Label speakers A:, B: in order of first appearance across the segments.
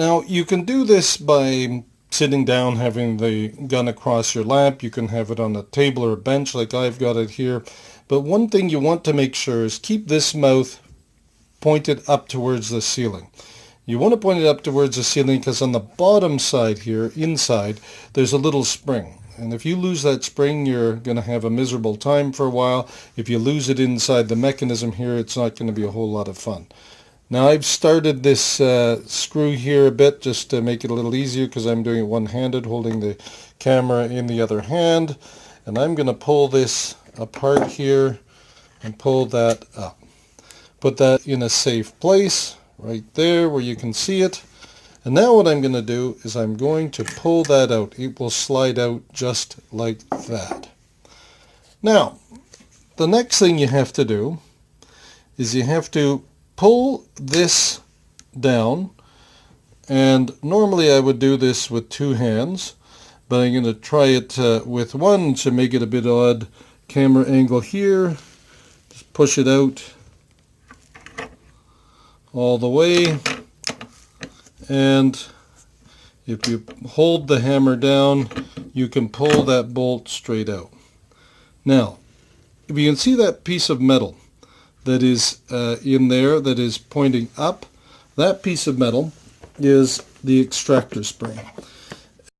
A: Now you can do this by sitting down, having the gun across your lap. You can have it on a table or a bench like I've got it here. But one thing you want to make sure is keep this mouth pointed up towards the ceiling. You want to point it up towards the ceiling because on the bottom side here, inside, there's a little spring. And if you lose that spring, you're going to have a miserable time for a while. If you lose it inside the mechanism here, it's not going to be a whole lot of fun. Now I've started this screw here a bit just to make it a little easier because I'm doing it one-handed, holding the camera in the other hand. And I'm going to pull this apart here and pull that up. Put that in a safe place right there where you can see it. And now what I'm going to do is I'm going to pull that out. It will slide out just like that. Now, the next thing you have to do is you have to pull this down. And normally I would do this with two hands, but I'm going to try it with one to make it a bit odd. Camera angle here. Just push it out all the way, and if you hold the hammer down, you can pull that bolt straight out. Now, if you can see that piece of metal that is in there that is pointing up, that piece of metal is the extractor spring.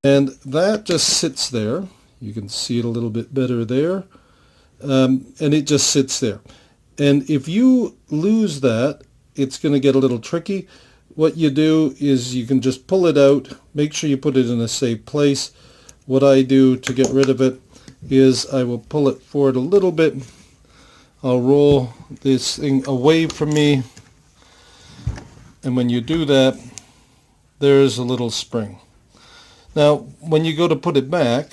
A: And that just sits there. You can see it a little bit better there. And it just sits there. And if you lose that, it's going to get a little tricky. What you do is you can just pull it out, make sure you put it in a safe place. What I do to get rid of it is I will pull it forward a little bit. I'll roll this thing away from me, and when you do that, there's a little spring. Now when you go to put it back,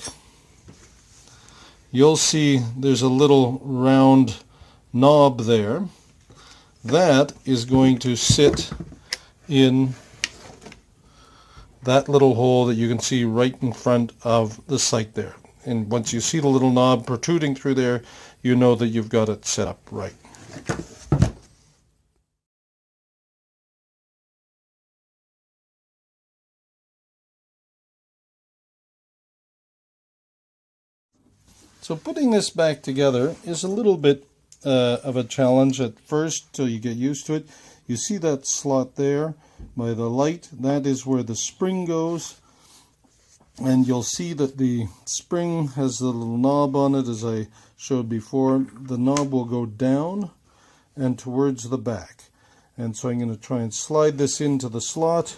A: you'll see there's a little round knob there. That is going to sit in that little hole that you can see right in front of the sight there. And once you see the little knob protruding through there, you know that you've got it set up right. So putting this back together is a little bit of a challenge at first till you get used to it. You see that slot there by the light? That is where the spring goes. And you'll see that the spring has the little knob on it, as I showed before. The knob will go down and towards the back. And so I'm going to try and slide this into the slot.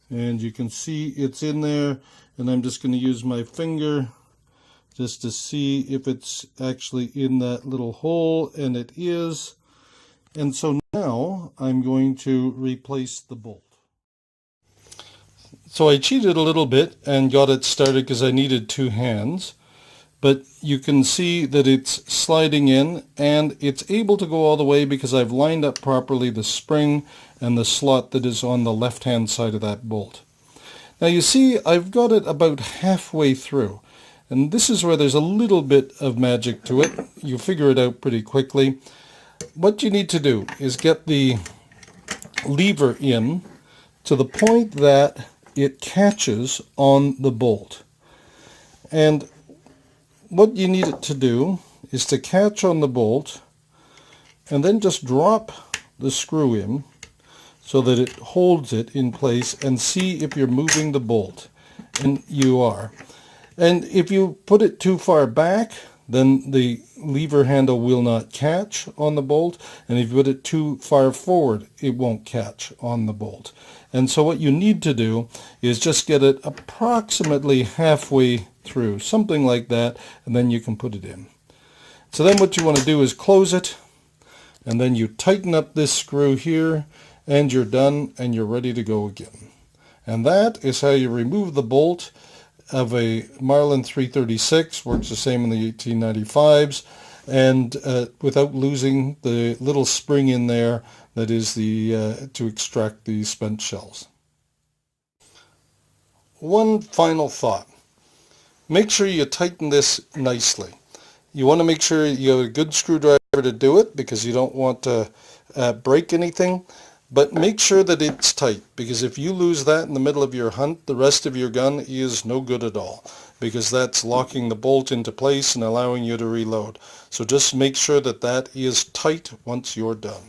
A: And you can see it's in there, and I'm just going to use my finger just to see if it's actually in that little hole, and it is. And so now I'm going to replace the bolt. So I cheated a little bit and got it started because I needed two hands. But you can see that it's sliding in, and it's able to go all the way because I've lined up properly the spring and the slot that is on the left-hand side of that bolt. Now you see I've got it about halfway through. And this is where there's a little bit of magic to it. You figure it out pretty quickly. What you need to do is get the lever in to the point that it catches on the bolt. And what you need it to do is to catch on the bolt and then just drop the screw in so that it holds it in place, and see if you're moving the bolt. And you are. And if you put it too far back, then the lever handle will not catch on the bolt. And if you put it too far forward, it won't catch on the bolt. And so what you need to do is just get it approximately halfway through, something like that, and then you can put it in. So then what you want to do is close it, and then you tighten up this screw here, and you're done, and you're ready to go again. And that is how you remove the bolt of a Marlin 336. Works the same in the 1895s, and without losing the little spring in there that is the to extract the spent shells. One final thought. Make sure you tighten this nicely. You want to make sure you have a good screwdriver to do it, because you don't want break anything. But make sure that it's tight, because if you lose that in the middle of your hunt, the rest of your gun is no good at all, because that's locking the bolt into place and allowing you to reload. So just make sure that that is tight once you're done.